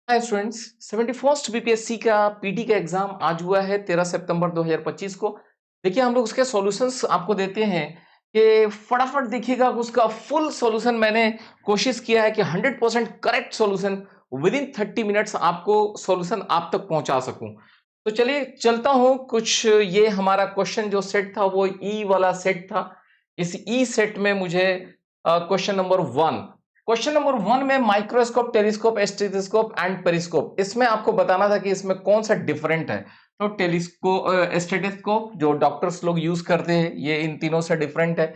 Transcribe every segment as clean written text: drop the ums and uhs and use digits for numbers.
Hi students, 71st BPSC का PT का exam आज हुआ है 13 सितंबर 2025 को। देखिए हम लोग उसके सॉल्यूशंस आपको देते हैं कि फटाफट देखिएगा उसका फुल सॉल्यूशन। मैंने कोशिश किया है कि 100% correct solution with in 30 minutes आपको सॉल्यूशन आप तक पहुंचा सकूं। तो चलिए चलता हूं। कुछ ये हमारा क्वेश्चन जो सेट था वो ई वाला सेट था। इस ई सेट में मुझे क्वेश्चन नंबर 1 में microscope, telescope, stethoscope and periscope, इसमें आपको बताना था कि इसमें कौन सा डिफरेंट है। तो टेलीस्कोप, स्टेथोस्कोप जो डॉक्टर्स लोग यूज करते हैं, ये इन तीनों से डिफरेंट है।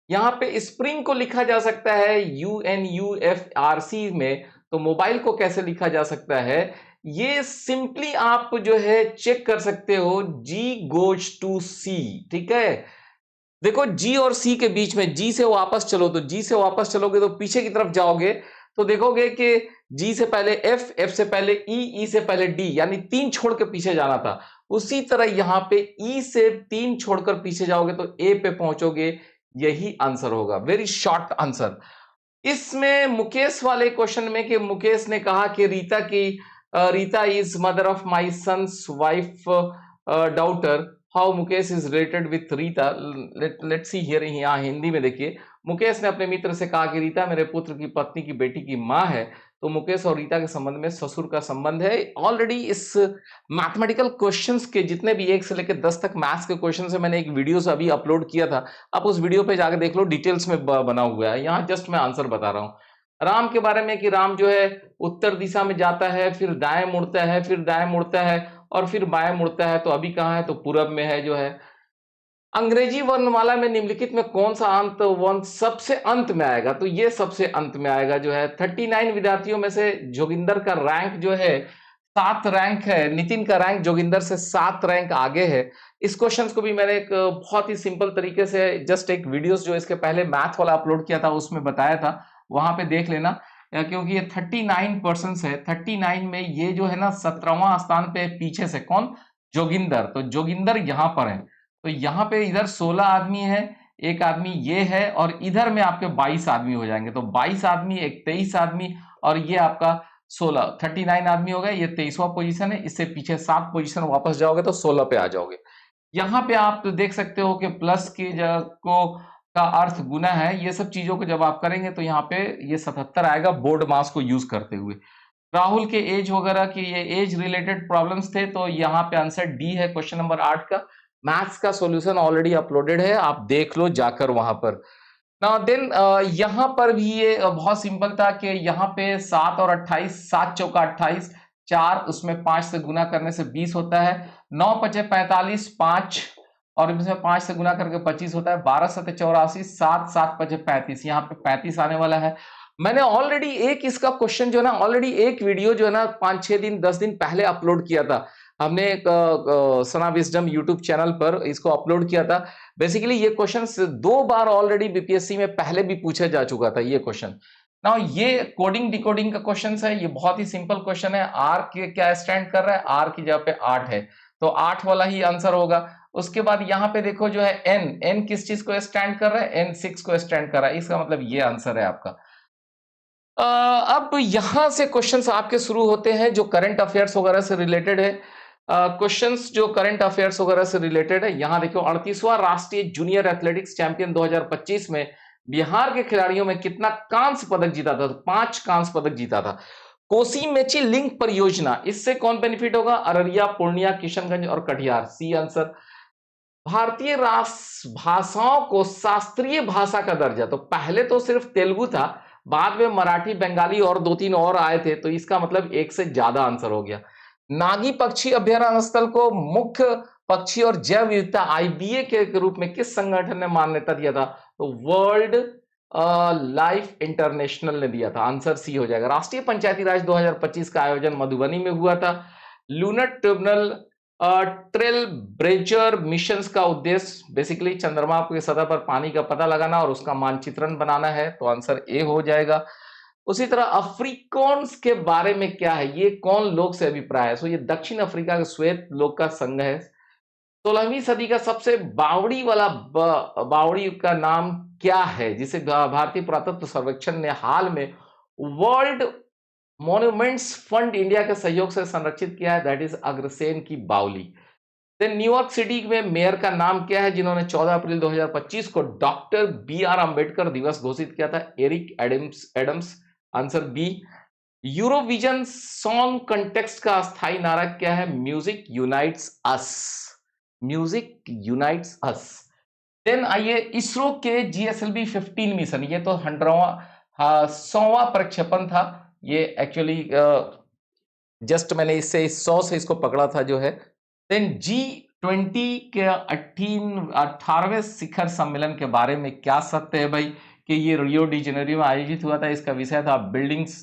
यहाँ पे स्प्रिंग को लिखा जा सकता है UNUFRC में, तो मोबाइल को कैसे लिखा जा सकता है ये सिंपली आप जो है चेक कर सकते हो। G goes to C, ठीक है। देखो जी और सी के बीच में, जी से वापस चलो, तो जी से वापस चलोगे तो पीछे की तरफ जाओगे तो देखोगे कि जी से पहले एफ, एफ से पहले ई, ई से पहले डी, यानी 3 छोड़ के पीछे जाना था। उसी तरह यहां पे ई से 3 छोड़कर पीछे जाओगे तो ए पे पहुंचोगे। यही आंसर होगा, वेरी शॉर्ट आंसर। इसमें मुकेश वाले क्वेश्चन में कि मुकेश ने कहा कि Rita is mother of my son's wife daughter, how Mukesh is related with Rita. Let's see here, यहाँ हिंदी में देखिए। मुकेश ने अपने मित्र से कहा कि रीता मेरे पुत्र की पत्नी की बेटी की माँ है। तो मुकेश और रीता के संबंध में ससुर का संबंध है। ऑलरेडी इस मैथमेटिकल क्वेश्चंस के जितने भी 1 से लेकर 10 तक मैथ्स के क्वेश्चन है, मैंने एक वीडियो अभी अपलोड किया था। आप उस वीडियो पे जाकर देख लो, डिटेल्स में बना हुआ है। यहाँ जस्ट मैं आंसर बता रहा हूँ राम के बारे में कि राम जो है उत्तर दिशा में जाता है, फिर दाएं मुड़ता है, फिर दाएं मुड़ता है और फिर बाएं मुड़ता है। तो अभी कहाँ है, तो पूरब में है जो है। अंग्रेजी वर्णमाला में निम्नलिखित में कौन सा अंत वर्ण सबसे अंत में आएगा, तो ये सबसे अंत में आएगा जो है। 39 विद्यार्थियों में से जोगिंदर का रैंक जो है 7 रैंक है। नितिन का रैंक जोगिंदर से 7 रैंक आगे है। इस क्वेश्चन को भी मैंने एक बहुत ही सिंपल तरीके से जस्ट एक वीडियोस जो इसके पहले मैथ वाला अपलोड किया था उसमें बताया था, वहां पे देख लेना। क्योंकि ये 39% है। 39 में ये जो है ना 17वां स्थान पे पीछे से कौन, जोगिंदर। तो जोगिंदर यहाँ पर है। तो यहाँ पे इधर 16 आदमी है, एक आदमी ये है, और इधर में आपके 22 आदमी हो जाएंगे। तो 22 आदमी, एक 23 आदमी, और ये आपका 16, 39 आदमी हो गए। ये 23वां पोजीशन है। इससे पीछे 7 पोजीशन वापस जाओगे तो 16 पे आ जाओगे। यहाँ पे आप देख सकते हो कि प्लस की जगह को का अर्थ गुना है। ये सब चीजों को जब आप करेंगे तो यहाँ पे ये 77 आएगा बोर्ड मास को यूज करते हुए। राहुल के एज वगैरह की ये एज रिलेटेड प्रॉब्लम्स थे, तो यहाँ पे आंसर डी है क्वेश्चन नंबर 8 का। मैथ्स का सॉल्यूशन ऑलरेडी अपलोडेड है, आप देख लो जाकर वहां पर। नाउ देन यहाँ पर भी ये बहुत सिंपल था कि यहाँ पे 7 और 28, 7 चौका 28, 4 उसमें 5 से गुना करने से 20 होता है, 9 पचे 45, 5 और इसमें 5 से गुना करके 25 होता है, 12 सते 84, 7 7 पचे 35, यहाँ पे 35 आने वाला है। मैंने ऑलरेडी एक इसका क्वेश्चन जो है ना, ऑलरेडी एक वीडियो जो है ना 5-6 दिन 10 दिन पहले अपलोड किया था। हमने एक सना विजडम यूट्यूब चैनल पर इसको अपलोड किया था। बेसिकली ये क्वेश्चन 2 बार ऑलरेडी बीपीएससी में पहले भी पूछा जा चुका था ये क्वेश्चन। नाउ ये कोडिंग डिकोडिंग का क्वेश्चन है। ये बहुत ही सिंपल क्वेश्चन है। आर के क्या स्टैंड कर रहा है, आर की जगह पे 8 है, तो 8 वाला ही आंसर होगा। उसके बाद यहाँ पे देखो जो है एन, एन किस चीज को स्टैंड कर रहा है, एन 6 को स्टैंड कर रहा है। इसका मतलब ये आंसर है आपका। अब यहां से क्वेश्चंस आपके शुरू होते हैं जो करंट अफेयर्स वगैरह से रिलेटेड है। क्वेश्चंस जो करंट अफेयर्स वगैरह से रिलेटेड है, यहां देखो 38वां राष्ट्रीय जूनियर एथलेटिक्स चैंपियन 2025 में बिहार के खिलाड़ियों में कितना कांस्य पदक जीता था, तो 5 कांस्य पदक जीता था। कोसी मेची लिंक परियोजना, इससे कौन बेनिफिट होगा, अररिया, पूर्णिया, किशनगंज और कटिहार। C answer. भारतीय राष्ट्र भाषाओं को शास्त्रीय भाषा का दर्जा, तो पहले तो सिर्फ तेलुगु था, बाद में मराठी, बंगाली और 2-3 और आए थे, तो इसका मतलब एक से ज्यादा आंसर हो गया। नागी पक्षी अभ्यारण्य स्थल को मुख्य पक्षी और जैव विविधता आईबीए के रूप में किस संगठन ने मान्यता दिया था, तो वर्ल्ड लाइफ इंटरनेशनल ने दिया था। आंसर सी हो जाएगा। राष्ट्रीय पंचायती राज 2025 का आयोजन मधुबनी में हुआ था। Lunar tribunal trail blazer missions का उद्देश्य बेसिकली चंद्रमा की सतह पर पानी का पता लगाना और उसका मानचित्रण बनाना है, तो आंसर ए हो जाएगा। उसी तरह अफ्रीकॉन्स के बारे में क्या है, ये कौन लोग से अभिप्राय है, सो ये दक्षिण अफ्रीका के श्वेत लोग का संघ है। 16वीं सदी का सबसे बावड़ी वाला बावड़ी का नाम क्या है, जिसे भारतीय पुरातत्व सर्वेक्षण ने हाल में वर्ल्ड मॉन्यूमेंट्स फंड इंडिया के सहयोग से संरक्षित किया है, दैट इज अग्रसेन की बावली। देन न्यूयॉर्क सिटी में मेयर का नाम क्या है जिन्होंने 14 अप्रैल 2025 को डॉक्टर बी आर अंबेडकर दिवस घोषित किया था? Eric Adams Adams answer B. Eurovision song context का अस्थायी नारा क्या है? Music unites us. Music unites us. Then आइए इसरो के GSLV 15 मिशन, ये तो 100वां प्रक्षेपण था। ये एक्चुअली जस्ट मैंने इससे 100 से इसको पकड़ा था जो है। देन G20 के 18वें शिखर सम्मेलन के बारे में क्या सत्य है भाई? कि ये रियो डी जेनेरियो में आयोजित हुआ था। इसका विषय था buildings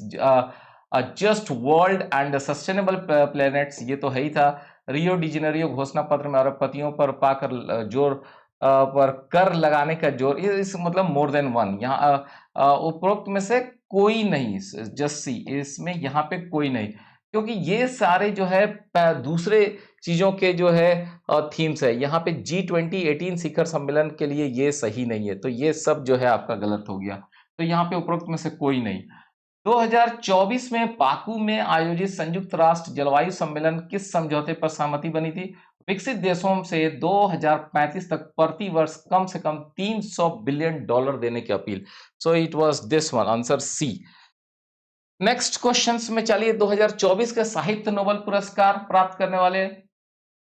just world and sustainable planets, ये तो है ही था। रियो डी जेनेरियो घोषणा पत्र में अरबपतियों पर पाकर जोर पर कर लगाने का जोर, इस मतलब मोर देन वन। यहाँ उपरोक्त में से कोई नहीं, जस्सी इसमें यहाँ पे कोई नहीं, क्योंकि ये सारे जो है दूसरे चीजों के जो है थीम्स है। यहाँ पे G20 18 शिखर सम्मेलन के लिए ये सही नहीं है, तो ये सब जो है आपका गलत हो गया। तो यहाँ पे उपरोक्त में से कोई नहीं। 2024 में बाकू में आयोजित संयुक्त राष्ट्र जलवायु सम्मेलन किस समझौते पर सहमति बनी थी? विकसित देशों से 2035 तक प्रति वर्ष कम से कम $300 बिलियन देने की अपील। So it was this one, answer C. Next questions में चलिए। 2024 के साहित्य नोबेल पुरस्कार प्राप्त करने वाले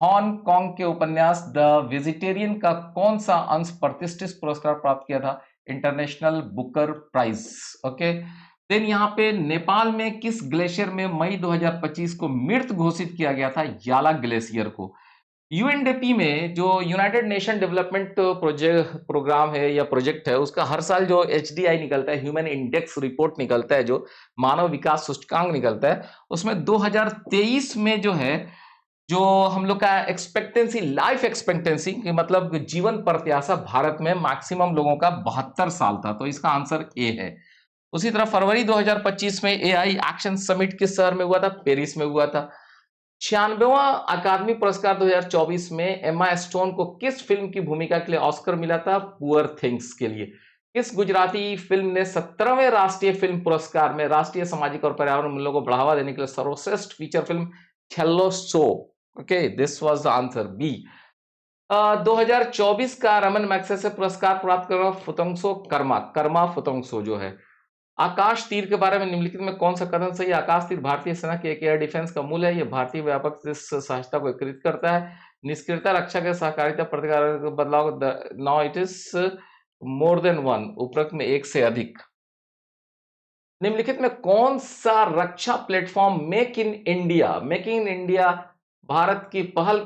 हांगकांग के उपन्यास द वेजिटेरियन का कौन सा अंश प्रतिष्ठित पुरस्कार प्राप्त किया था? International Booker prize. Okay. Then यहाँ पे नेपाल में किस ग्लेशियर में मई 2025 को मृत घोषित किया गया था? याला ग्लेशियर को। यूएनडीपी में जो यूनाइटेड नेशन डेवलपमेंट प्रोग्राम है या प्रोजेक्ट है, उसका हर साल जो HDI निकलता है, ह्यूमन इंडेक्स रिपोर्ट निकलता है, जो मानव विकास सूचकांक निकलता है, उसमें 2023 में जो है जो हम लोग का एक्सपेक्टेंसी, लाइफ एक्सपेक्टेंसी मतलब जीवन प्रत्याशा भारत में मैक्सिमम लोगों का 72 साल था, तो इसका आंसर ए है। उसी तरह फरवरी 2025 में AI एक्शन समिट किस शहर में हुआ था? पेरिस में हुआ था। 96वां अकादमी पुरस्कार 2024 में एमा स्टोन को किस फिल्म की भूमिका के लिए ऑस्कर मिला था? पुअर थिंग्स के लिए। किस गुजराती फिल्म ने 17वें राष्ट्रीय फिल्म पुरस्कार में राष्ट्रीय सामाजिक और पर्यावरण मूल्यों को बढ़ावा देने के लिए सर्वश्रेष्ठ feature film Chhello Show? Okay, this was the answer B. 2024 का रमन मैग्सेसे पुरस्कार प्राप्त करना फुतोंगसो कर्मा फुतोंगसो जो है। आकाश तीर के बारे में निम्नलिखित में कौन सा कथन सही है? आकाश तीर भारतीय सेना के एक एयर डिफेंस का मूल है। यह भारतीय व्यापक सहायता को एकीकृत करता है। निष्क्रियता रक्षा के सहकारिता प्रतिकार बदलाव। Now it is more than one, उपरोक्त में एक से अधिक। निम्नलिखित में कौन सा रक्षा platform make in India Bharat की पहल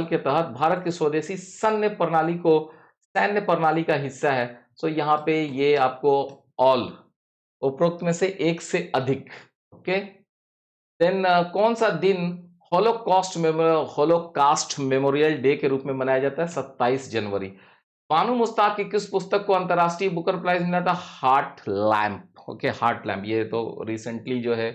के तहत भारत की स्वदेशी सैन्य प्रणाली का हिस्सा है? सो यहाँ पे ये आपको ऑल, उपरोक्त में से एक से अधिक। ओके। देन कौन सा दिन होलोकास्ट मेमोरियल डे के रूप में मनाया जाता है? 27 जनवरी। बानू मुश्ताक की किस पुस्तक को अंतरराष्ट्रीय बुकर प्राइज मिला था? Heart lamp. Okay, heart lamp, ये तो रिसेंटली जो है।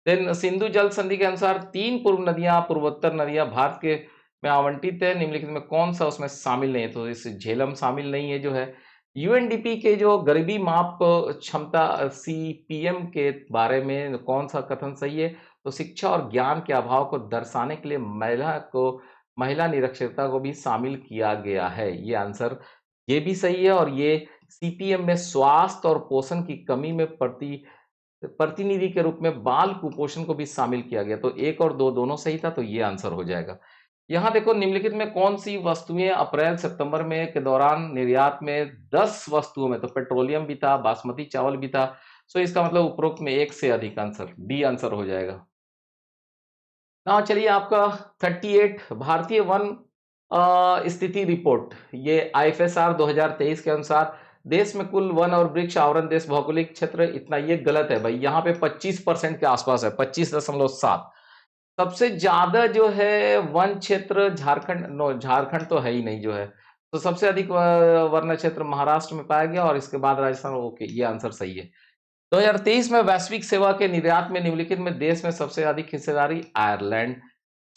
देन सिंधु जल संधि के अनुसार 3 पूर्वोत्तर नदियां भारत के में आवंटित है। निम्नलिखित में कौन सा उसमें शामिल नहीं है? तो इस झेलम शामिल नहीं है जो है। यूएनडीपी के जो गरीबी माप क्षमता CPM के बारे में कौन सा कथन सही है? तो शिक्षा और ज्ञान के अभाव को दर्शाने के लिए महिला निरक्षरता को भी शामिल किया गया है। ये आंसर ये भी सही है। और ये CPM में स्वास्थ्य और पोषण की कमी में प्रतिनिधि के रूप में बाल कुपोषण को भी शामिल किया गया। तो 1 और 2 दोनों सही था, तो ये आंसर हो जाएगा। यहाँ देखो निम्नलिखित में कौन सी वस्तुएं अप्रैल सितंबर में के दौरान निर्यात में 10 वस्तुओं में, तो पेट्रोलियम भी था, बासमती चावल भी था। सो इसका मतलब उपरोक्त में एक से अधिक, आंसर डी आंसर हो जाएगा। ना चलिए आपका 38 भारतीय वन स्थिति रिपोर्ट, ये IFSR 2023 के अनुसार देश में कुल वन और वृक्ष आवरण देश भौगोलिक क्षेत्र इतना, ये गलत है भाई। यहाँ पे 25% के आसपास है, 25.7। सबसे ज्यादा जो है वन क्षेत्र झारखंड तो है ही नहीं जो है। तो सबसे अधिक वर्ण क्षेत्र महाराष्ट्र में पाया गया और इसके बाद राजस्थान। ओके, ये आंसर सही है। 2023 में वैश्विक सेवा के निर्यात में निम्नलिखित में देश में सबसे अधिक हिस्सेदारी आयरलैंड।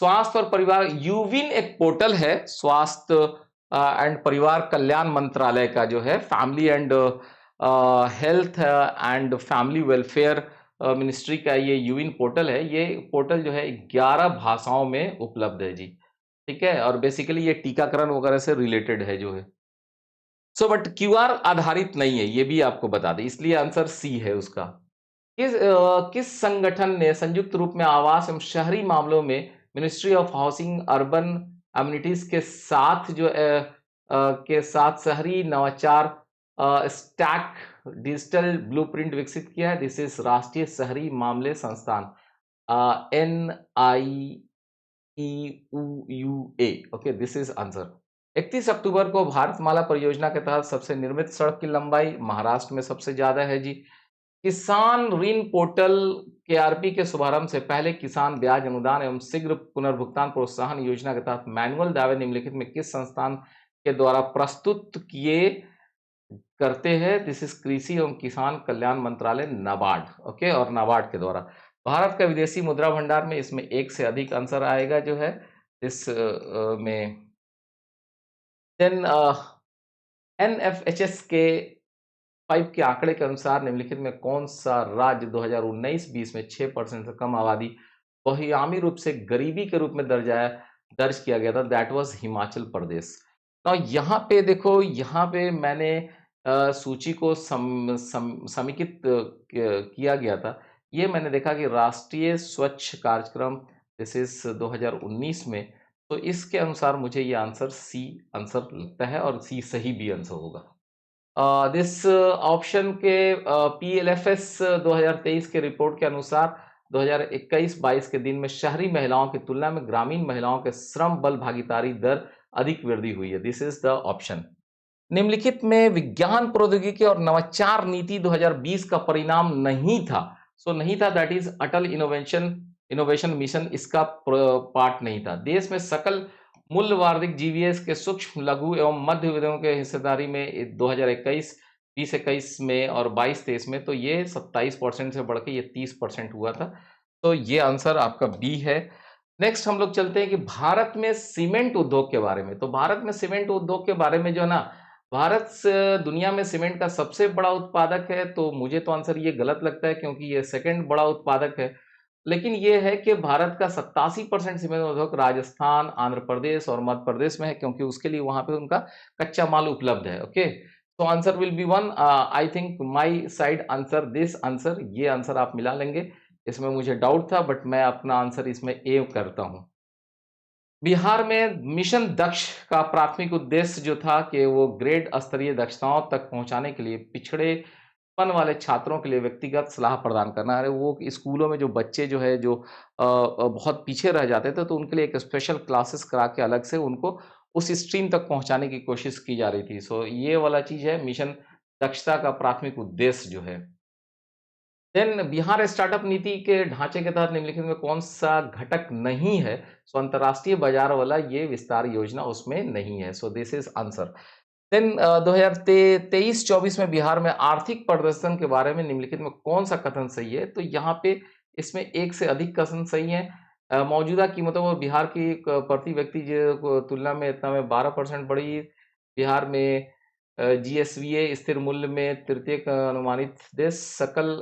स्वास्थ्य और परिवार यूविन एक पोर्टल है, स्वास्थ्य एंड परिवार कल्याण मंत्रालय का जो है, family and health and family welfare ministry का ये यूविन पोर्टल है, ये पोर्टल जो है 11 भाषाओं में उपलब्ध है जी। ठीक है, और बेसिकली ये टीकाकरण वगैरह से रिलेटेड है जो है। सो बट क्यूआर आधारित नहीं है, ये भी आपको बता दें, इसलिए आंसर सी है उसका। किस संगठन ने संयुक्त रूप में आवास एवं शहरी मामलों में ministry of housing urban amenities के साथ के साथ शहरी नवाचार स्टैक डिजिटल ब्लूप्रिंट विकसित किया है? दिस इज राष्ट्रीय शहरी मामले संस्थान, NIEUA। Okay, this is answer. 31 अक्टूबर को भारतमाला परियोजना के तहत सबसे निर्मित सड़क की लंबाई महाराष्ट्र में सबसे ज्यादा है जी। किसान ऋण पोर्टल केआरपी के शुभारंभ से पहले किसान ब्याज अनुदान एवं शीघ्र पुनर्भुगतान प्रोत्साहन योजना के तहत मैनुअल दावे निम्नलिखित में किस संस्थान के द्वारा प्रस्तुत किए करते हैं? दिस इज कृषि एवं किसान कल्याण मंत्रालय, नाबार्ड। ओके, और नाबार्ड के द्वारा। भारत का विदेशी मुद्रा भंडार में इसमें एक से अधिक आंसर आएगा जो है इस में। देन एनएफएचएस के 5 के आंकड़े के अनुसार निम्नलिखित में कौन सा राज्य 2019-20 में 6% से कम आबादी बहुआयामी रूप से गरीबी के रूप में दर्ज किया गया था? That was Himachal Pradesh. तो यहाँ पे देखो, यहाँ पे मैंने सूची को समेकित किया गया था। ये मैंने देखा कि राष्ट्रीय स्वच्छ कार्यक्रम दिस इज 2019 में, तो इसके अनुसार मुझे ये आंसर सी आंसर लगता है, और सी सही भी आंसर होगा। दिस ऑप्शन के PLFS 2023 के रिपोर्ट के अनुसार 2021-22 के दिन में शहरी महिलाओं की तुलना में ग्रामीण महिलाओं के श्रम बल भागीदारी दर अधिक वृद्धि हुई है। This is the option. निम्नलिखित में विज्ञान प्रौद्योगिकी और नवाचार नीति 2020 का परिणाम नहीं था। सो नहीं था, that is Atal innovation mission इसका पार्ट नहीं था। देश में सकल मूल्यवर्धित जीवीएस के सूक्ष्म लघु एवं मध्य उद्योगों के हिस्सेदारी में 2021 में और 22-23 में तो ये 27% से बढ़ के ये 30% हुआ था। तो ये आंसर आपका बी है। नेक्स्ट हम लोग चलते हैं कि भारत में सीमेंट उद्योग के बारे में। तो भारत में सीमेंट उद्योग के बारे में जो है ना, भारत दुनिया में सीमेंट का सबसे बड़ा उत्पादक है, तो मुझे तो आंसर ये गलत लगता है क्योंकि ये सेकंड बड़ा उत्पादक है। लेकिन ये है कि भारत का 87% सीमेंट उद्योग राजस्थान, आंध्र प्रदेश और मध्य प्रदेश में है, क्योंकि उसके लिए वहां पे उनका कच्चा माल उपलब्ध है। ओके, तो answer will be one. I think my side answer this answer, ये आंसर आप मिला लेंगे। इसमें मुझे डाउट था, बट मैं अपना आंसर इसमें ए करता हूं। बिहार में मिशन दक्ष का प्राथमिक उद्देश्य जो था कि वो ग्रेड स्तरीय दक्षताओं तक पहुंचाने के लिए पिछड़ेपन वाले छात्रों के लिए व्यक्तिगत सलाह प्रदान करना है। वो स्कूलों में जो बच्चे जो है जो बहुत पीछे रह जाते थे, तो उनके लिए एक स्पेशल क्लासेस करा के अलग से उनको उस स्ट्रीम तक पहुंचाने की कोशिश की जा रही थी। सो ये वाला चीज है, मिशन दक्षता का प्राथमिक उद्देश्य जो है। देन बिहार स्टार्टअप नीति के ढांचे के तहत निम्नलिखित में कौन सा घटक नहीं है? सो अंतरराष्ट्रीय बाजार वाला ये विस्तार योजना उसमें नहीं है। So this is answer. Then 2023-24 में बिहार में आर्थिक प्रदर्शन के बारे में निम्नलिखित में कौन सा कथन सही है? तो यहाँ पे इसमें एक से अधिक कथन सही है। मौजूदा कीमतों में बिहार की प्रति व्यक्ति तुलना में इतना में 12% बढ़ी। बिहार में GSVA स्थिर मूल्य में तृतीय अनुमानित देश सकल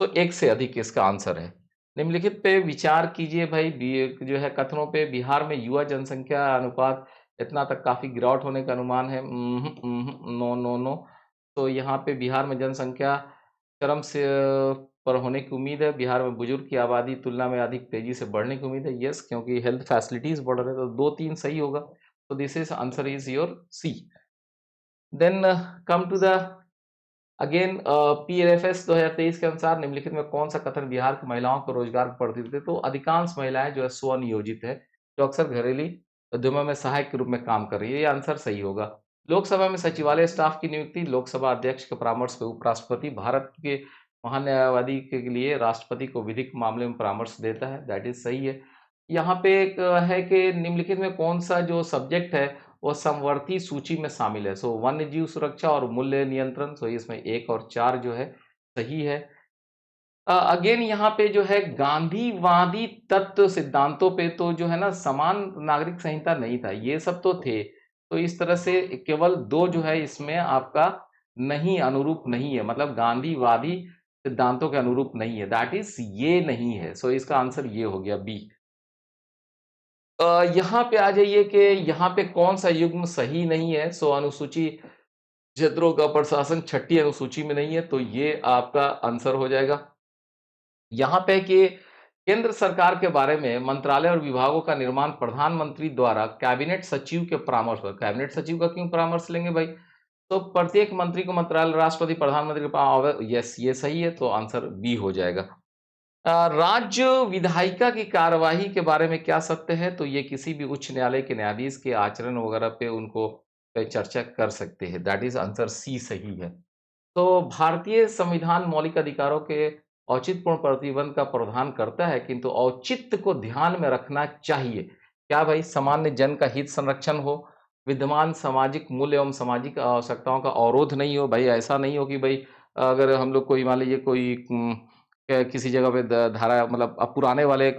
तो एक से अधिक इसका आंसर है। निम्नलिखित पे विचार कीजिए भाई, जो है कथनों पे। बिहार में युवा जनसंख्या अनुपात इतना तक काफी गिरावट होने का अनुमान है। No no no. तो यहाँ पे बिहार में जनसंख्या चरम से पर होने की उम्मीद है। बिहार में बुजुर्ग की आबादी तुलना में अधिक तेजी से बढ़ने की उम्मीद है। यस, क्योंकि हेल्थ फैसिलिटीज बढ़ रहे हैं, तो 2-3 सही होगा। तो this is answer is your C. Then come to the again PLFS 2023 के अनुसार निम्नलिखित में कौन सा कथन बिहार की महिलाओं को रोजगार प्रदान देते? तो अधिकांश महिलाएं जो है स्वनियोजित है, जो अक्सर घरेलू उद्यमों में सहायक के रूप में काम कर रही है। ये आंसर सही होगा। लोकसभा में सचिवालय स्टाफ की नियुक्ति लोकसभा अध्यक्ष के परामर्श पे उपराष्ट्रपति भारत के महान न्यायवादी के लिए राष्ट्रपति को विधिक मामले में परामर्श देता है। दैट इज सही है। यहाँ पे एक है कि निम्नलिखित में कौन सा जो सब्जेक्ट है वो समवर्ती सूची में शामिल है? सो वन्य जीव सुरक्षा और मूल्य नियंत्रण। सो इसमें 1 और 4 जो है सही है। अगेन यहाँ पे जो है गांधीवादी तत्व सिद्धांतों पे तो जो है ना, समान नागरिक संहिता नहीं था, ये सब तो थे। तो इस तरह से केवल 2 जो है इसमें आपका नहीं अनुरूप नहीं है, मतलब गांधीवादी सिद्धांतों के अनुरूप नहीं है, दैट इज ये नहीं है। सो इसका आंसर ये हो गया बी। यहाँ पे आ जाइए कि यहाँ पे कौन सा युग्म सही नहीं है। सो अनुसूची क्षेत्रों का प्रशासन छठी अनुसूची में नहीं है, तो ये आपका आंसर हो जाएगा। यहाँ पे कि केंद्र सरकार के बारे में मंत्रालय और विभागों का निर्माण प्रधानमंत्री द्वारा कैबिनेट सचिव के परामर्श पर। कैबिनेट सचिव का क्यों परामर्श लेंगे भाई? तो प्रत्येक मंत्री को मंत्रालय राष्ट्रपति प्रधानमंत्री के पास, यस ये सही है, तो आंसर बी हो जाएगा। राज्य विधायिका की कार्यवाही के बारे में क्या सत्य है? तो ये किसी भी उच्च न्यायालय के न्यायाधीश के आचरण वगैरह पे उनको पे चर्चा कर सकते हैं, दैट इज आंसर सी सही है। तो भारतीय संविधान मौलिक अधिकारों के औचित्यपूर्ण प्रतिबंध का प्रावधान करता है, किंतु औचित्य को ध्यान में रखना चाहिए। क्या भाई? सामान्य जन का हित संरक्षण हो, विद्यमान सामाजिक मूल्य एवं सामाजिक आवश्यकताओं का अवरोध नहीं हो। भाई ऐसा नहीं हो कि भाई अगर हम लोग कोई मान लीजिए कोई किसी जगह पे धारा मतलब अब पुराने वाले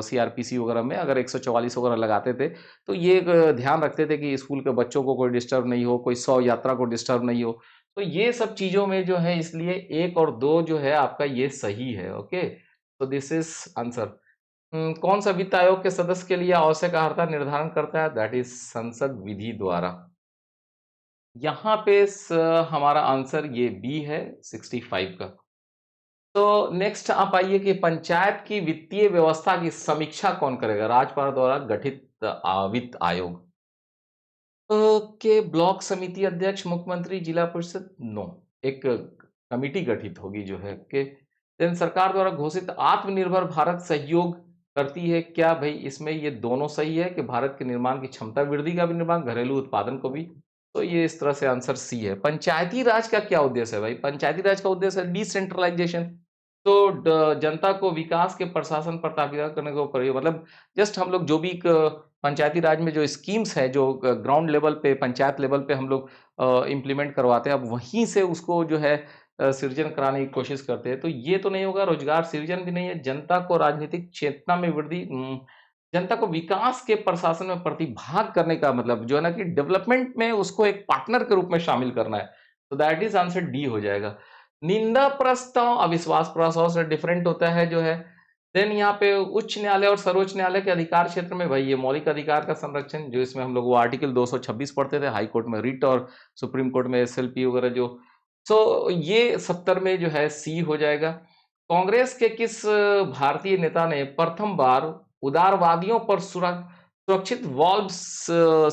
सीआरपीसी वगैरह में अगर 144 वगैरह लगाते थे, तो ये एक ध्यान रखते थे कि स्कूल के बच्चों को कोई डिस्टर्ब नहीं हो, कोई शव यात्रा को डिस्टर्ब नहीं हो। तो ये सब चीज़ों में जो है, इसलिए 1 और 2 जो है आपका ये सही है, ओके? तो दिस इज़ आंसर। कौन-सा वित्त आयोग के सदस्य के लिए आवश्यक अर्हता निर्धारण करता है? दैट इज़ संसद विधि द्वारा। यहाँ पे हमारा आंसर ये बी है 65 का। तो नेक्स्ट आप आइए कि पंचायत की वित्तीय व्यवस्था की समीक्षा कौन करेगा? राज्यपाल द्वारा गठित वित्त आयोग। के ब्लॉक समिति अध्यक्ष, मुख्यमंत्री, जिला परिषद? नो, एक कमिटी गठित होगी जो है कि देन सरकार द्वारा घोषित आत्मनिर्भर भारत सहयोग करती है। क्या भाई इसमें ये दोनों सही है कि भारत के निर्माण की क्षमता वृद्धि का भी निर्माण, घरेलू उत्पादन को भी? तो ये इस तरह से आंसर सी है। पंचायती राज का क्या उद्देश्य है भाई? पंचायती राज का उद्देश्य है डिसेंट्रलाइजेशन। तो जनता को विकास के प्रशासन पर ताबीदार करने को मतलब जस्ट हम लोग जो भी पंचायती राज में जो स्कीम्स है, जो ग्राउंड लेवल पे पंचायत लेवल पे हम लोग इम्प्लीमेंट करवाते हैं, अब वहीं से उसको जो है सृजन कराने की कोशिश करते हैं। तो ये तो नहीं होगा, रोजगार सृजन भी नहीं है। जनता को राजनीतिक चेतना में वृद्धि, जनता को विकास के प्रशासन में प्रतिभाग करने का मतलब जो है ना कि डेवलपमेंट में उसको एक पार्टनर के रूप में शामिल करना है। तो दैट इज आंसर डी हो जाएगा। निंदा प्रस्ताव अविश्वास प्रस्ताव से डिफरेंट होता है जो है। देन यहाँ पे उच्च न्यायालय और सर्वोच्च न्यायालय के अधिकार क्षेत्र में भाई ये मौलिक अधिकार का संरक्षण, जो इसमें हम लोग वो आर्टिकल 226 पढ़ते थे, हाई कोर्ट में रिट और सुप्रीम कोर्ट में एसएलपी वगैरह जो। सो ये 70 में जो है सी हो जाएगा। कांग्रेस के किस भारतीय नेता ने प्रथम बार उदारवादियों पर सुरक्षित वॉल्व्स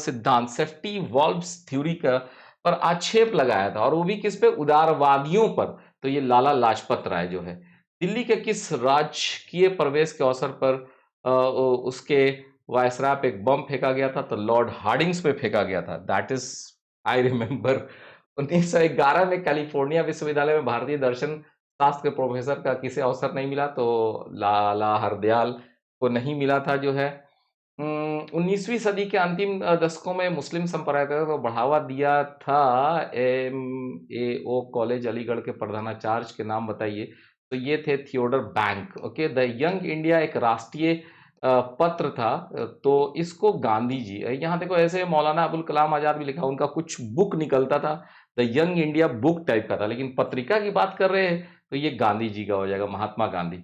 सिद्धांत, सेफ्टी वॉल्व्स थ्योरी का पर आक्षेप लगाया था, और वो भी किस पे? उदारवादियों पर। तो ये लाला लाजपत राय जो है। दिल्ली के किस राजकीय प्रवेश के अवसर पर उसके वायसराय पे एक बम फेंका गया था? तो लॉर्ड हार्डिंग्स पे फेंका गया था, दैट इज आई रिमेम्बर। 1911 में कैलिफोर्निया विश्वविद्यालय में भारतीय दर्शन शास्त्र के प्रोफेसर का किसे अवसर नहीं मिला? तो लाला हरदयाल को नहीं मिला था जो है। 19वीं सदी के अंतिम दशकों में मुस्लिम संप्रदाय को बढ़ावा दिया था एमएओ कॉलेज अलीगढ़ के प्रधानाचार्य के नाम बताइए? तो ये थे Theodore bank, okay. The Young India एक राष्ट्रीय पत्र था, तो इसको गांधी जी, यहाँ देखो ऐसे मौलाना अबुल कलाम आजाद भी लिखा, उनका कुछ बुक निकलता था, the Young India book type का था, लेकिन पत्रिका की बात कर रहे हैं तो ये गांधी जी का हो जाएगा, महात्मा गांधी।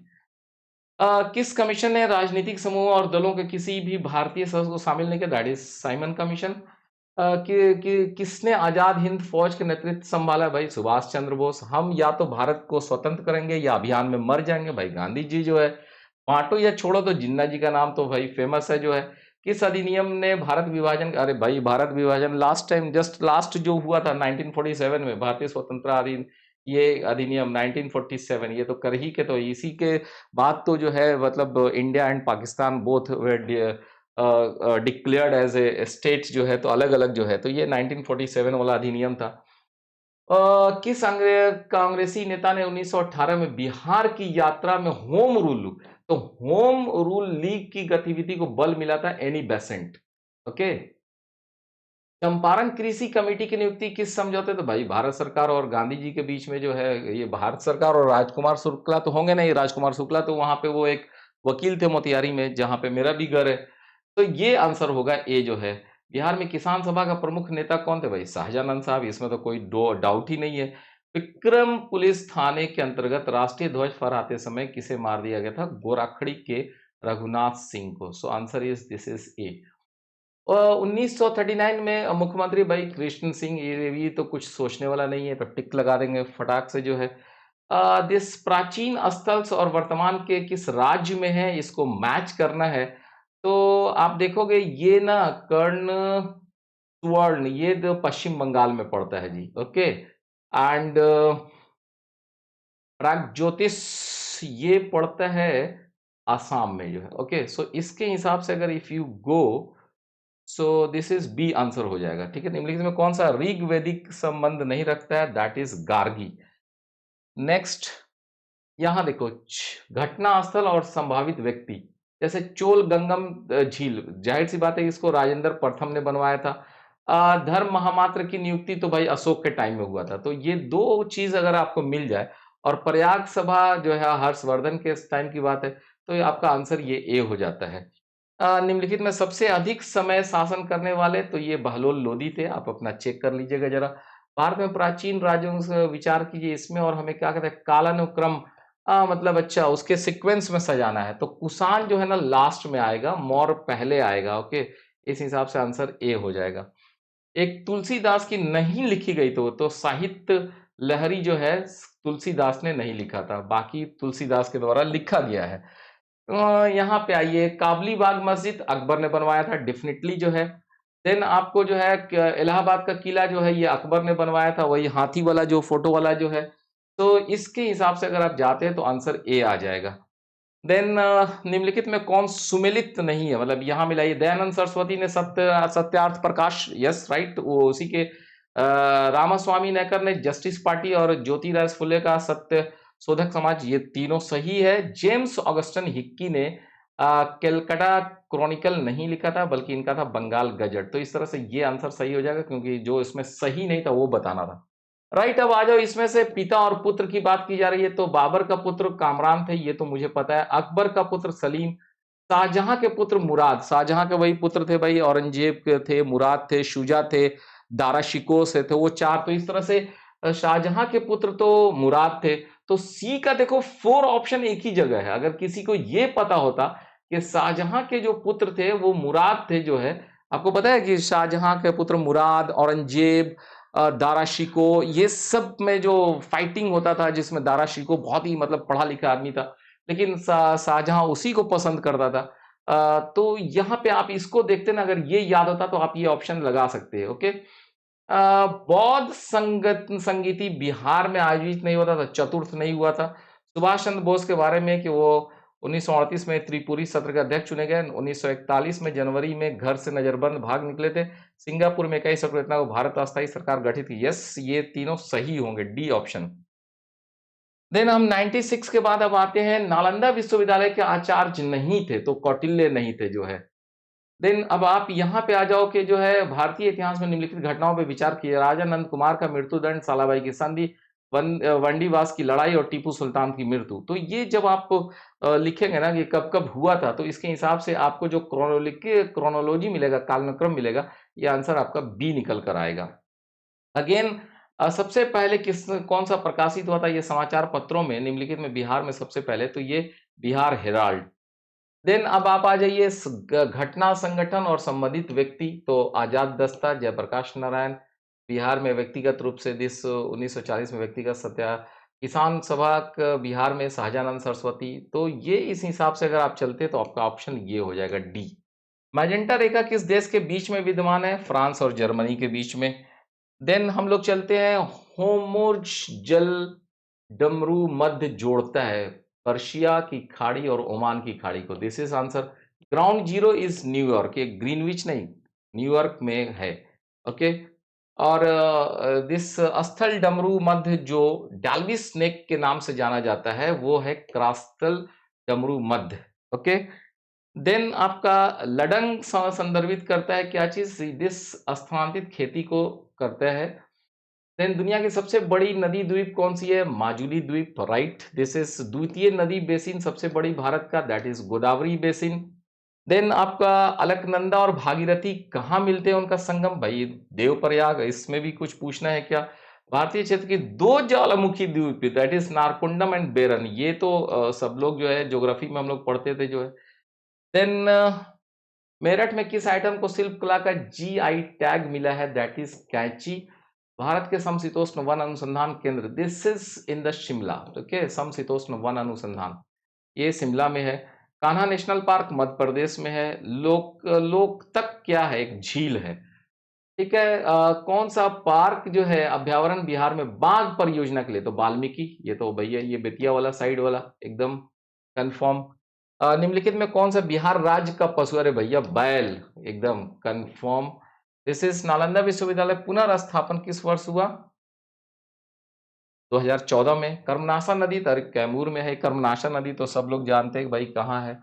किस कमीशन ने राजनीतिक समूह और दलों के किसी भी भारतीय सदस्य को शामिल नहीं किया? That is Simon commission. किसने आजाद हिंद फौज के नेतृत्व संभाला? भाई सुभाष चंद्र बोस। हम या तो भारत को स्वतंत्र करेंगे या अभियान में मर जाएंगे, भाई गांधी जी जो है। बांटो या छोड़ो, तो जिन्ना जी का नाम तो भाई फेमस है जो है। किस अधिनियम ने भारत विभाजन, अरे भाई भारत विभाजन लास्ट टाइम जस्ट लास्ट जो हुआ था 1947 में, भारतीय स्वतंत्रता अधिनियम, ये अधिनियम 1947, ये तो कर ही के, तो इसी के बाद तो जो है मतलब India and Pakistan both declared as a state जो है, तो अलग अलग जो है, तो ये 1947 वाला अधिनियम था। किस कांग्रेसी नेता ने 1918 में बिहार की यात्रा में होम रूल, तो होम रूल लीग की गतिविधि को बल मिला था? Annie Besant, okay. चंपारण कृषि कमेटी की नियुक्ति किस समझौते? तो भाई भारत सरकार और गांधी जी के बीच में जो है, ये भारत सरकार और राजकुमार शुक्ला तो होंगे नहीं, राजकुमार शुक्ला तो वहां पे वो एक वकील थे मोतिहारी में, जहां पे मेरा भी घर है। तो ये आंसर होगा ए जो है। बिहार में किसान सभा का प्रमुख नेता कौन थे? भाई शाहजानंद साहब, इसमें तो कोई डाउट ही नहीं है। विक्रम पुलिस थाने के अंतर्गत राष्ट्रीय ध्वज फहराते समय किसे मार दिया गया था? गोराखड़ी के रघुनाथ सिंह को। So answer is this is a. 1939 में मुख्यमंत्री भाई कृष्ण सिंह, ये भी तो कुछ सोचने वाला नहीं है, तो टिक लगा देंगे फटाक से जो है। दिस प्राचीन स्थल और वर्तमान के किस राज्य में है, इसको मैच करना है। तो आप देखोगे ये ना कर्ण सुवर्ण, ये तो पश्चिम बंगाल में पड़ता है जी। ओके, एंड प्रागज्योतिष ये पड़ता है आसाम में जो है। ओके, सो इसके हिसाब से अगर if you go, so this is B answer हो जाएगा। ठीक है, निम्नलिखित में कौन सा ऋग वैदिक संबंध नहीं रखता है? That is Gargi. नेक्स्ट, यहां देखो घटना स्थल और संभावित व्यक्ति, जैसे चोल गंगम झील, जाहिर सी बात है इसको राजेंद्र प्रथम ने बनवाया था। धर्म महामात्र की नियुक्ति तो भाई अशोक के टाइम में हुआ था। तो ये दो चीज अगर आपको मिल जाए, और प्रयाग सभा जो है हर्षवर्धन के टाइम की बात है, तो ये आपका आंसर ये ए हो जाता है। निम्नलिखित में सबसे अधिक समय शासन करने वाले, तो ये बहलोल लोदी थे। आप अपना चेक कर लीजिएगा जरा। भारत में प्राचीन राज्यों से विचार कीजिए इसमें, और हमें क्या कहते हैं कालानुक्रम, मतलब अच्छा उसके सीक्वेंस में सजाना है। तो कुषाण जो है ना लास्ट में आएगा, मौर्य पहले आएगा। ओके, इस हिसाब से आंसर ए हो जाएगा। एक तुलसीदास की नहीं लिखी गई, तो साहित्य लहरी जो है तुलसीदास ने नहीं लिखा था, बाकी तुलसीदास के द्वारा लिखा गया है। यहाँ पे आइए, काबली बाग मस्जिद अकबर ने बनवाया था डेफिनेटली जो है। देन आपको जो है इलाहाबाद का किला जो है ये अकबर ने बनवाया था, वही हाथी वाला जो फोटो वाला जो है। तो इसके हिसाब से अगर आप जाते हैं तो आंसर ए आ जाएगा। देन निम्नलिखित में कौन सुमेलित नहीं है, मतलब यहाँ मिलाइए। दयानंद सरस्वती ने सत्यार्थ प्रकाश, यस राइट, वो उसी के। रामास्वामी नयकर ने जस्टिस पार्टी, और ज्योतिराज फुले का सत्य शोधक समाज, ये तीनों सही है। जेम्स ऑगस्टन हिक्की ने कैलकाटा क्रॉनिकल नहीं लिखा था, बल्कि इनका था बंगाल गजट। तो इस तरह से ये आंसर सही हो जाएगा, क्योंकि जो इसमें सही नहीं था वो बताना था। राइट, अब आ जाओ, इसमें से पिता और पुत्र की बात की जा रही है। तो बाबर का पुत्र कामरान थे, ये तो मुझे पता है। अकबर का पुत्र सलीम, शाहजहां के पुत्र मुराद, शाहजहां के वही पुत्र थे भाई, औरंगजेब के थे, मुराद थे, शुजा थे, दारा शिकोह से थे वो चार। तो इस तरह से शाहजहां के पुत्र तो मुराद थे। तो सी का देखो 4 ऑप्शन एक ही जगह है। अगर किसी को ये पता होता कि शाहजहां के जो पुत्र थे वो मुराद थे जो है, आपको पता है कि शाहजहां के पुत्र मुराद, औरंगजेब, दारा शिकोह, ये सब में जो फाइटिंग होता था, जिसमें दारा शिकोह बहुत ही मतलब पढ़ा लिखा आदमी था, लेकिन शाहजहां उसी को पसंद करता था। तो यहाँ पे आप इसको देखते ना, अगर ये याद होता तो आप ये ऑप्शन लगा सकते हैं। ओके, बौद्ध संगीति बिहार में आयोजित नहीं होता था, चतुर्थ नहीं हुआ था। सुभाष चंद्र बोस के बारे में कि वो 1938 में त्रिपुरी सत्र के अध्यक्ष चुने गए। 1941 में जनवरी में घर से नजरबंद भाग निकले थे। सिंगापुर में इक्कीस अप्रैल को भारत अस्थायी सरकार गठित की। यस, ये तीनों सही होंगे, डी ऑप्शन। देन हम 96 के बाद अब आते हैं, नालंदा विश्वविद्यालय के आचार्य नहीं थे, तो कौटिल्य नहीं थे जो है। देन अब आप यहाँ पे आ जाओ कि जो है भारतीय इतिहास में निम्नलिखित घटनाओं पे विचार किया। राजा नंद कुमार का मृत्युदंड, सालाबाई की संधि, वंडीवास की लड़ाई, और टीपू सुल्तान की मृत्यु। तो ये जब आप लिखेंगे ना कि कब कब हुआ था, तो इसके हिसाब से आपको जो क्रोनोलॉजी मिलेगा, कालक्रम मिलेगा, ये आंसर आपका बी निकल कर आएगा। अगेन, सबसे पहले कौन सा प्रकाशित हुआ था ये समाचार पत्रों में निम्नलिखित में बिहार में सबसे पहले? तो ये बिहार हेराल्ड। देन अब आप आ जाइए घटना, संगठन और संबंधित व्यक्ति। तो आजाद दस्ता, जयप्रकाश नारायण। बिहार में व्यक्तिगत रूप से 1940 में व्यक्तिगत सत्या, किसान सभा बिहार में शाहजानंद सरस्वती। तो ये इस हिसाब से अगर आप चलते तो आपका ऑप्शन ये हो जाएगा डी। मैजेंटा रेखा किस देश के बीच में विद्यमान है? फ्रांस और जर्मनी के बीच में। देन हम लोग चलते हैं, होर्मुज जल डमरू मध्य जोड़ता है पर्शिया की खाड़ी और ओमान की खाड़ी को। This is answer. Ground zero is New York, ये ग्रीनविच नहीं, न्यूयॉर्क में है। ओके, और दिस स्थल डमरू मध्य जो डाल्वी स्नेक के नाम से जाना जाता है, वो है क्रास्टल डमरू मध्य। ओके, देन आपका लडंग संदर्भित करता है क्या चीज? दिस स्थानांतरित खेती को करता है। देन दुनिया की सबसे बड़ी नदी द्वीप कौन सी है? माजुली द्वीप, राइट। दिस इज द्वितीय नदी बेसिन सबसे बड़ी भारत का, that is Godavari basin. Then आपका अलकनंदा और भागीरथी कहाँ मिलते हैं, उनका संगम? भाई देवप्रयाग, इसमें भी कुछ पूछना है क्या? भारतीय क्षेत्र की दो ज्वालामुखी द्वीप, दैट इज नारकुंडम एंड बेरन। ये तो सब लोग जो है ज्योग्राफी में हम लोग पढ़ते थे जो है। देन मेरठ में किस आइटम को शिल्प कला का जीआई टैग मिला है? दैट इज कैंची। भारत के समशीतोष्ण वन अनुसंधान केंद्र, this is in the Shimla. Okay, समशीतोष्ण वन अनुसंधान ये शिमला में है। कान्हा नेशनल पार्क मध्य प्रदेश में है। लोकतक क्या है? एक झील है। ठीक है। कौन सा पार्क जो है अभ्यावरण बिहार में बाघ परियोजना के लिए? तो वाल्मीकि, ये तो भैया ये बेतिया वाला साइड वाला एकदम कंफर्म। निम्नलिखित में कौन सा बिहार राज्य का पशु? अरे भैया बैल, एकदम कंफर्म। दिस इज नालंदा विश्वविद्यालय पुनर्स्थापन किस वर्ष हुआ? 2014 में। कर्मनाशा नदी तो कैमूर में है। कर्मनाशा नदी तो सब लोग जानते हैं कि भाई कहाँ है।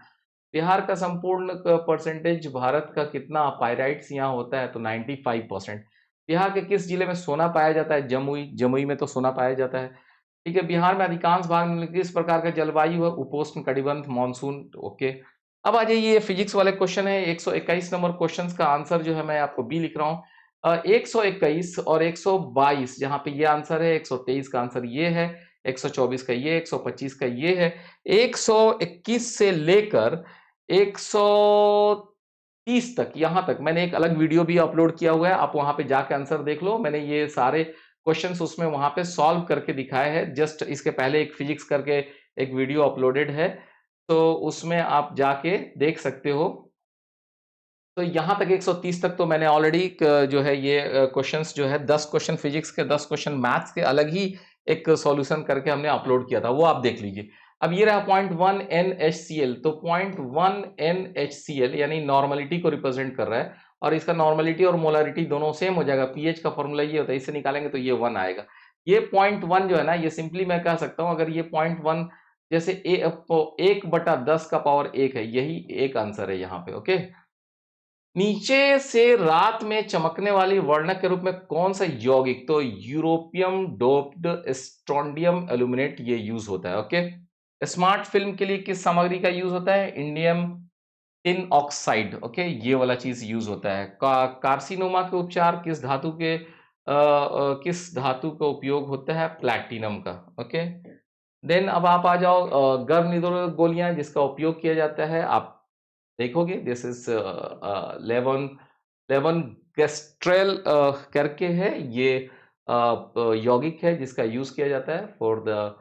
बिहार का संपूर्ण परसेंटेज भारत का कितना पाइराइट्स यहाँ होता है? तो 95%। बिहार के किस जिले में सोना पाया जाता है? जमुई। जमुई में तो सोना पाया जाता है। ठीक है। बिहार में अधिकांश भाग में किस प्रकार का जलवायु है? उपोष्ण कटिबंध, मानसून। ओके। अब आ जाइए, ये फिजिक्स वाले क्वेश्चन है। 121 नंबर क्वेश्चन का आंसर जो है मैं आपको बी लिख रहा हूँ। 121 और 122 जहां पे ये आंसर है, 123 का आंसर ये है, 124 का ये, 125 का ये है। 121 से लेकर 130 तक, यहां तक मैंने एक अलग वीडियो भी अपलोड किया हुआ है, आप वहां पे जाके आंसर देख लो। मैंने ये सारे क्वेश्चंस उसमें वहां पे सॉल्व करके दिखाए हैं। जस्ट इसके पहले एक फिजिक्स करके एक वीडियो अपलोडेड है, तो उसमें आप जाके देख सकते हो। तो यहाँ तक 130 तक तो मैंने ऑलरेडी जो है ये क्वेश्चंस जो है 10 क्वेश्चन फिजिक्स के, 10 क्वेश्चन मैथ्स के अलग ही एक सॉल्यूशन करके हमने अपलोड किया था, वो आप देख लीजिए। अब ये रहा पॉइंट 1 NHCl। तो पॉइंट 1 NHCl यानी नॉर्मलिटी को रिप्रेजेंट कर रहा है, और इसका नॉर्मलिटी और मोलरिटी दोनों सेम हो जाएगा। पीएच का फॉर्मूला ये होता है, इसे निकालेंगे तो ये 1 आएगा। ये पॉइंट 1 जो है ना, ये सिंपली मैं कह सकता हूं, अगर ये पॉइंट 1 जैसे 1/10 का पावर 1 है, यही एक आंसर है यहाँ पे। ओके। नीचे से रात में चमकने वाली वर्णक के रूप में कौन सा यौगिक? तो यूरोपियम डोप्ड स्ट्रोंडियम एल्यूमिनेट ये यूज होता है। ओके। स्मार्ट फिल्म के लिए किस सामग्री का यूज होता है? Indium tin oxide. ओके, ये वाला चीज यूज होता है। कार्सिनोमा के उपचार किस धातु का उपयोग होता है? प्लैटिनम का। ओके। देन अब आप आ जाओ, गर्भ निरोधक गोलियां जिसका उपयोग किया जाता है, आप देखोगे दिस इज लेवन लेवन गेस्ट्रेल करके है ये। यौगिक है जिसका यूज किया जाता है फॉर द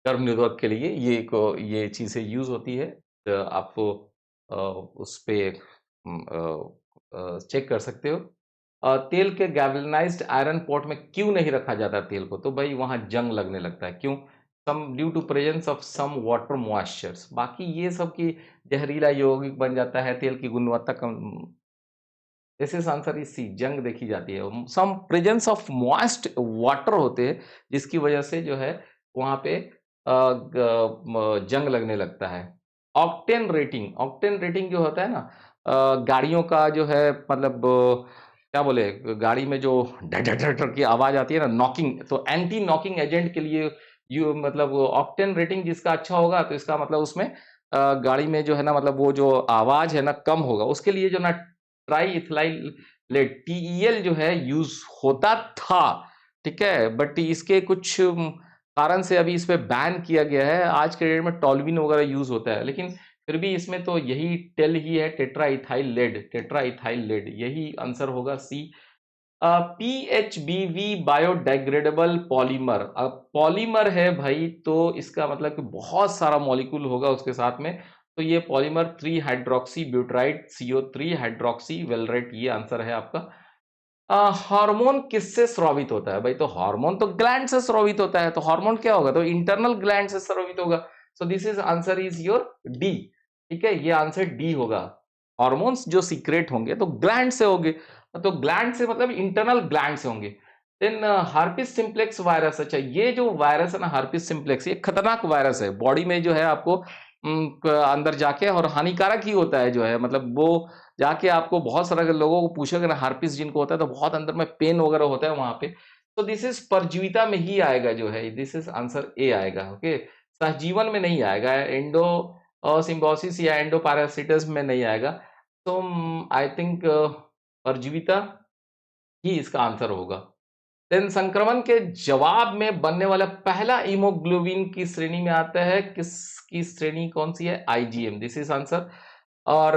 गर्भ निरोधक के लिए। ये चीजें यूज होती है। तो आपको उस पे चेक कर सकते हो। तेल के गैल्वेनाइज्ड आयरन पॉट में क्यों नहीं रखा जाता तेल को? तो भाई वहां जंग लगने लगता है। क्यों? Some due to presence of some water moistures. बाकी ये सब की जहरीला यौगिक बन जाता है, तेल की गुणवत्ता कम। This is answer is C, जंग देखी जाती है। Some presence of moist water होते हैं जिसकी वजह से जो है वहां पे जंग लगने लगता है। ऑक्टेन रेटिंग, ऑक्टेन रेटिंग जो होता है ना, गाड़ियों का जो है मतलब क्या बोले, गाड़ी में जो डर डर डर डर की आवाज आती है ना, नॉकिंग, तो एंटी नॉकिंग एजेंट के लिए यू मतलब ऑक्टेन रेटिंग जिसका अच्छा होगा तो इसका मतलब उसमें गाड़ी में जो है ना, मतलब वो जो आवाज है ना कम होगा। उसके लिए जो ना ट्राई इथाइल टीईएल जो है यूज होता था। ठीक है। बट इसके कुछ कारण से अभी इस पे बैन किया गया है। आज के डेट में टॉल्विन वगैरह यूज होता है, लेकिन फिर भी इसमें तो यही टेल ही है, tetra ethyl lead, tetra ethyl lead, यही आंसर होगा सी। PHBV biodegradable polymer. अब पॉलीमर है भाई, तो इसका मतलब कि बहुत सारा मॉलिक्यूल होगा उसके साथ में। तो ये polymer 3 hydroxy butyrate CO3 hydroxy valerate, ये आंसर है आपका। हार्मोन किससे स्रावित होता है? भाई तो हार्मोन तो ग्लैंड से स्रावित होता है, तो हार्मोन क्या होगा? तो इंटरनल ग्लैंड से स्रावित होगा। सो this is answer is your D. ठीक है, ये आंसर डी होगा। हार्मोन्स जो सीक्रेट होंगे तो ग्लैंड से होंगे, तो ग्लैंड से मतलब इंटरनल ग्लैंड से होंगे। Then herpes simplex virus. अच्छा, ये जो वायरस है ना हार्पिस सिंप्लेक्स, ये खतरनाक वायरस है। बॉडी में जो है आपको अंदर जाके और हानिकारक ही होता है जो है, मतलब वो जाके आपको बहुत सारे लोगों को पूछोगे ना हार्पिस जिनको होता है तो बहुत अंदर में पेन वगैरह होता है वहां पे। तो दिस इज परजीविता में ही आएगा जो है, दिस इज आंसर ए आएगा। ओके। सहजीवन में नहीं आएगा, एंडो सिम्बोसिस या एंडो पैरासिटिस में नहीं आएगा। तो आई थिंक परजीविता। ही इसका आंसर होगा। देन संक्रमण के जवाब में बनने वाला पहला हीमोग्लोबिन की श्रेणी में आता है, किसकी श्रेणी कौन सी है? IgM, this is answer. और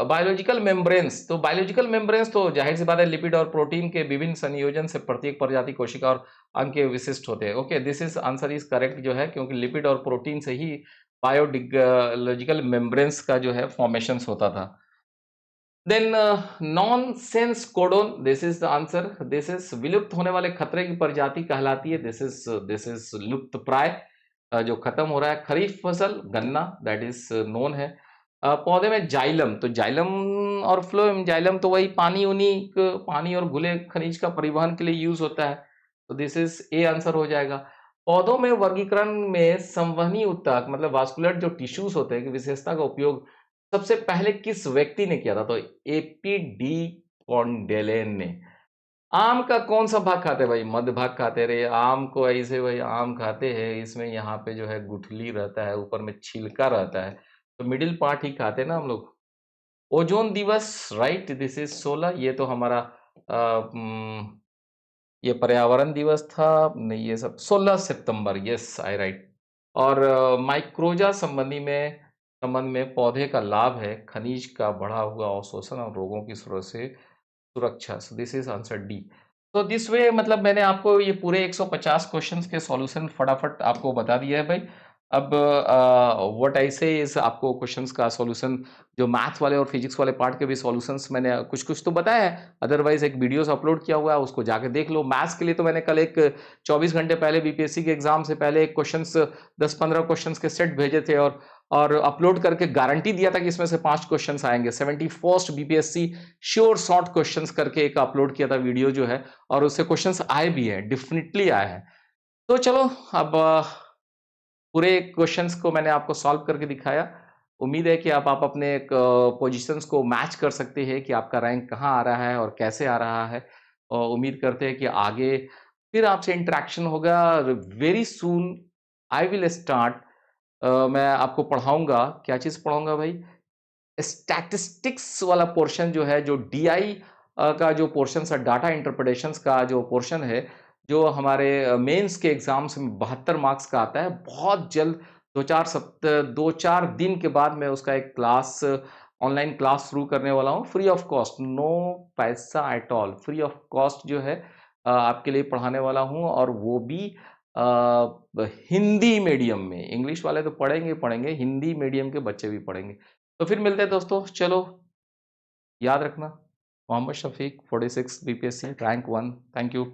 बायोलॉजिकल मेम्ब्रेन्स, तो बायोलॉजिकल मेम्ब्रेन्स तो जाहिर सी बात है लिपिड और प्रोटीन के विभिन्न संयोजन से प्रत्येक प्रजाति कोशिका और अंग के विशिष्ट होते हैं। Okay, this is answer is correct जो है, क्योंकि लिपिड और प्रोटीन से ही बायोलॉजिकल मेम्ब्रेन्स का जो है फॉर्मेशन होता था। Then nonsense codon, this is the answer. This is विलुप्त होने वाले खतरे की प्रजाति कहलाती है। दिस इज लुप्त प्राय, जो खत्म हो रहा है। खरीफ फसल गन्ना, दैट इज नोन है। पौधे में जाइलम, तो जाइलम और फ्लोएम, जाइलम तो वही पानी उनी पानी और घुले खनिज का परिवहन के लिए यूज होता है, तो दिस इज ए आंसर हो जाएगा। पौधों में वर्गीकरण में संवहनी ऊतक मतलब वास्कुलर जो टिश्यूज होते हैं की विशेषता का उपयोग सबसे पहले किस व्यक्ति ने किया था? तो एपी डी कॉन्डेलेन ने। आम का कौन सा भाग खाते हैं भाई? मध्य भाग खाते रहे आम को, ऐसे भाई आम खाते हैं, इसमें यहाँ पे जो है गुठली रहता है, ऊपर में छिलका रहता है, तो मिडिल पार्ट ही खाते हैं ना हम लोग। ओजोन दिवस, राइट, दिस इज 16, ये तो हमारा ये पर्यावरण दिवस था नहीं, ये सब 16 सितंबर, यस आई राइट। और माइक्रोजा संबंध में पौधे का लाभ है खनिज का बढ़ा हुआ अवशोषण और रोगों की सुरक्षा, सो दिस इज आंसर डी। तो दिस वे मतलब मैंने आपको ये पूरे 150 क्वेश्चंस के सॉल्यूशन फटाफट आपको बता दिया है भाई। अब व्हाट आई से इस आपको क्वेश्चंस का सॉल्यूशन, जो मैथ्स वाले और फिजिक्स वाले पार्ट के भी सॉल्यूशंस मैंने कुछ कुछ तो बताया है, अदरवाइज एक वीडियोस अपलोड किया हुआ है, उसको जाके देख लो। मैथ्स के लिए तो मैंने कल एक 24 घंटे पहले बीपीएससी के एग्जाम से पहले एक क्वेश्चंस 10-15 क्वेश्चंस के सेट भेजे थे, और अपलोड करके गारंटी दिया था कि इसमें से 5 क्वेश्चंस आएंगे। 71st BPSC sure short questions करके एक अपलोड किया था वीडियो जो है, और उससे क्वेश्चंस आए भी हैं, डेफिनेटली आए हैं। तो चलो अब पूरे क्वेश्चंस को मैंने आपको सॉल्व करके दिखाया। उम्मीद है कि आप अपने पोजीशंस को मैच कर सकते हैं कि आपका रैंक कहाँ आ रहा है और कैसे आ रहा है, और उम्मीद करते हैं कि आगे फिर आपसे इंटरेक्शन होगा very soon. I will start, मैं आपको पढ़ाऊंगा, क्या चीज़ पढ़ाऊंगा भाई? स्टैटिस्टिक्स वाला पोर्शन जो है, जो डीआई का जो पोर्शन है, डाटा इंटरप्रिटेशंस का जो पोर्शन है, जो हमारे मेंस के एग्जाम्स में 72 मार्क्स का आता है, बहुत जल्द 2-4 दिन के बाद मैं उसका एक क्लास, ऑनलाइन क्लास शुरू करने वाला हूँ, फ्री ऑफ कॉस्ट, नो पैसा at all, free of cost जो है आपके लिए पढ़ाने वाला हूँ, और वो भी हिंदी मीडियम में। इंग्लिश वाले तो पढ़ेंगे पढ़ेंगे, हिंदी मीडियम के बच्चे भी पढ़ेंगे। तो फिर मिलते हैं दोस्तों, चलो याद रखना, Mohammad Shafiq 46 BPSC rank 1। Thank you.